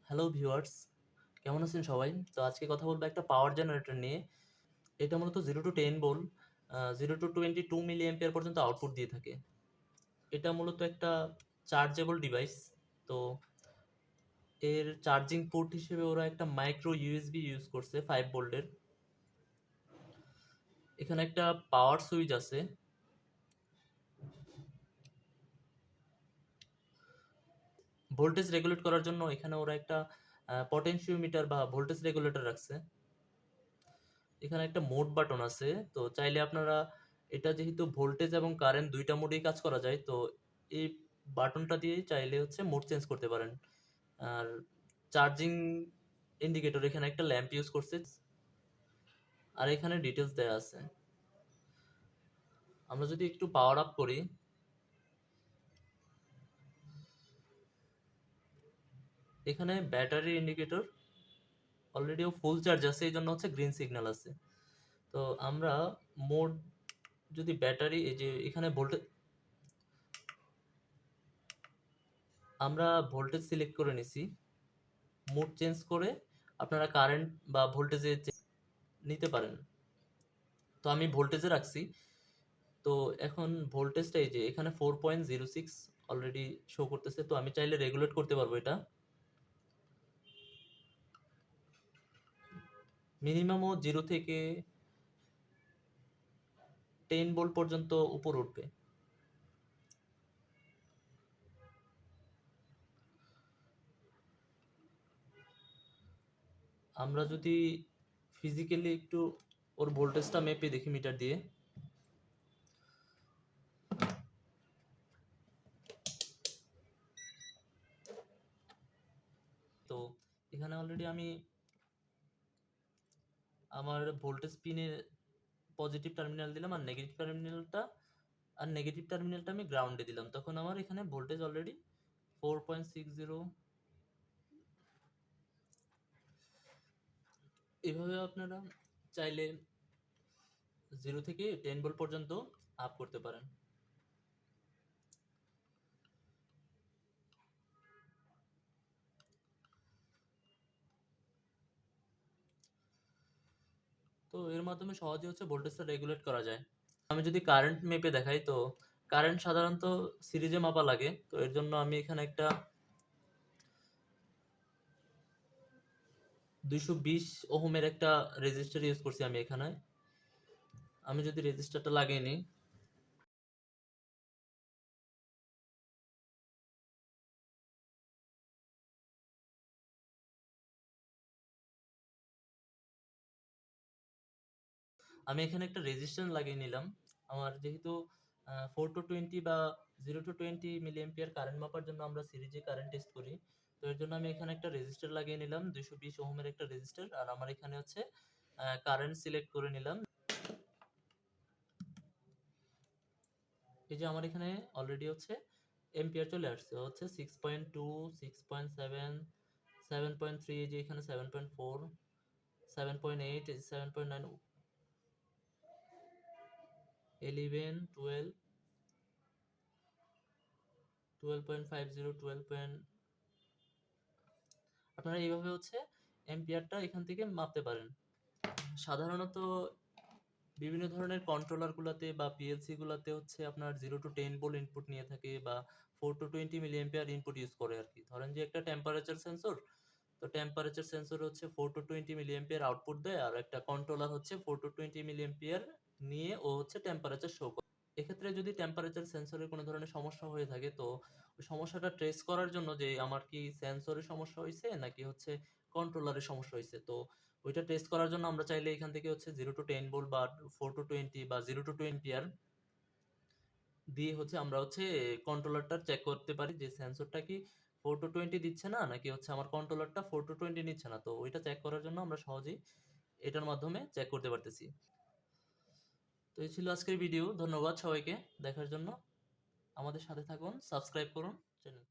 Hello viewers, কেমন আছেন সবাই? তো আজকে কথা বলবো একটা পাওয়ার জেনারেটর নিয়ে। এটা মূলত 0 to 10 volt 0 to 22 milli ampere পর্যন্ত আউটপুট দিয়ে থাকে। এটা মূলত একটা চার্জেবল ডিভাইস। তো এর চার্জিং পোর্ট হিসেবে ওরা একটা মাইক্রো ইউএসবি ইউজ করছে 5 ভোল্টের। এখানে একটা পাওয়ার সুইচ আছে। ভোল্টেজ রেগুলেট করার জন্য এখানে ওরা একটা পটেনশিওমিটার বা ভোল্টেজ রেগুলেটর রাখছে। এখানে একটা মোড বাটন আছে। তো চাইলে আপনারা, এটা যেহেতু ভোল্টেজ এবং কারেন্ট দুইটা মোডেই কাজ করা যায়, তো এই বাটনটা দিয়ে চাইলে হচ্ছে মোড চেঞ্জ করতে পারেন। আর চার্জিং ইন্ডিকেটর, এখানে একটা ল্যাম্প ইউজ করছে। আর এখানে ডিটেলস দেওয়া আছে। আমরা যদি একটু পাওয়ার আপ করি, এখানে battery indicator already full charge আছে, এই জন্য হচ্ছে গ্রিন সিগন্যাল আছে। তো আমরা মোড, যদি ব্যাটারি, এই যে এখানে ভোল্টেজ, আমরা ভোল্টেজ সিলেক্ট করে নিছি। মোড চেঞ্জ করে আপনারা কারেন্ট বা ভোল্টেজে নিতে পারেন। তো আমি ভোল্টেজে রাখছি। তো এখন ভোল্টেজটা এই যে এখানে 4.06 অলরেডি শো করতেছে। তো আমি চাইলে রেগুলেট করতে পারবো এটা। মিনিমামও 0 থেকে 10 ভোল্ট পর্যন্ত উপর উঠবে। আমরা যদি ফিজিক্যালি একটু ওর ভোল্টেজটা মেপে দেখি মিটার দিয়ে, তো এখানে অলরেডি আমি আমার ভোল্টেজ পিনে পজিটিভ টার্মিনাল দিলাম, আর নেগেটিভ টার্মিনালটা আমি গ্রাউন্ডে দিলাম। তখন আমার এখানে ভোল্টেজ অলরেডি 4.60। এভাবে আপনারা চাইলে 0 থেকে 10 ভোল্ট পর্যন্ত আপ করতে পারেন। তো এর মাধ্যমে সহজে হচ্ছে ভোল্টেজটা রেগুলেট করা যায়। আমি যদি কারেন্ট মেপে দেখাই, তো কারেন্ট সাধারণত সিরিজে মাপা লাগে। তো এর জন্য আমি এখানে একটা 220 ওহমের একটা রেজিস্টার ইউজ করছি আমি এখানে। আমি যদি রেজিস্টারটা লাগিয়ে নিই, আমি এখানে একটা রেজিস্ট্যান্স লাগিয়ে নিলাম। আমার যেহেতু 4 to 20 বা 0 to 20 মিলি এম্পিয়ার কারেন্ট মাপার জন্য আমরা সিরিজে কারেন্ট টেস্ট করি। তো এর জন্য আমি এখানে একটা রেজিস্টার লাগিয়ে নিলাম, 220 ওহমের একটা রেজিস্টার। আর আমার এখানে হচ্ছে কারেন্ট সিলেক্ট করে নিলাম। এই যে আমার এখানে অলরেডি হচ্ছে এম্পিয়ার চলে আসছে হচ্ছে 6.2, 6.7, 7.3, এই যে এখানে 7.4, 7.8, 7.9, 11, 12, 12.50, 12. আপনারা এইভাবে হচ্ছে এম্পিয়ারটা এখান থেকে মাপতে পারেন। সাধারণত বিভিন্ন ধরনের কন্ট্রোলার গুলাতে বা পিএলসি গুলাতে হচ্ছে আপনার 0 to 10 ভোল্ট ইনপুট নিয়ে থাকে, বা 4 to 20 milli ampere input use করে আর কি। ধরেন যে একটা টেম্পারেচার সেন্সর, তো টেম্পারেচার সেন্সর হচ্ছে 4 to 20 মিলি এম্পিয়ার আউটপুট দেয়, আর একটা কন্ট্রোলার হচ্ছে 4 to 20 মিলি এম্পিয়ার নিয়ে ও হচ্ছে টেম্পারেচার শো করে। এক্ষেত্রে যদি টেম্পারেচার সেন্সরের কোনো ধরনের সমস্যা হয়ে থাকে, তো ওই সমস্যাটা ট্রেস করার জন্য যে আমার কি সেন্সরের সমস্যা হয়েছে নাকি হচ্ছে কন্ট্রোলারের সমস্যা হয়েছে, তো ওইটা টেস্ট করার জন্য আমরা চাইলে এখান থেকে হচ্ছে 0 to 10 ভোল্ট বা 4 to 20 বা 0 to 20 এম্পিয়ার দিয়ে হচ্ছে আমরা হচ্ছে কন্ট্রোলারটা চেক করতে পারি যে সেন্সরটা কি 4 to 20 দিচ্ছে না, নাকি হচ্ছে আমার কন্ট্রোলারটা 4 to 20 নিচ্ছে না। তো ওইটা চেক করার জন্য আমরা সহজেই এটার মাধ্যমে চেক করতে পারতেছি। তো এই ছিল আজকের ভিডিও। ধন্যবাদ সবাইকে দেখার জন্য। আমাদের সাথে থাকুন, সাবস্ক্রাইব করুন চ্যানেল।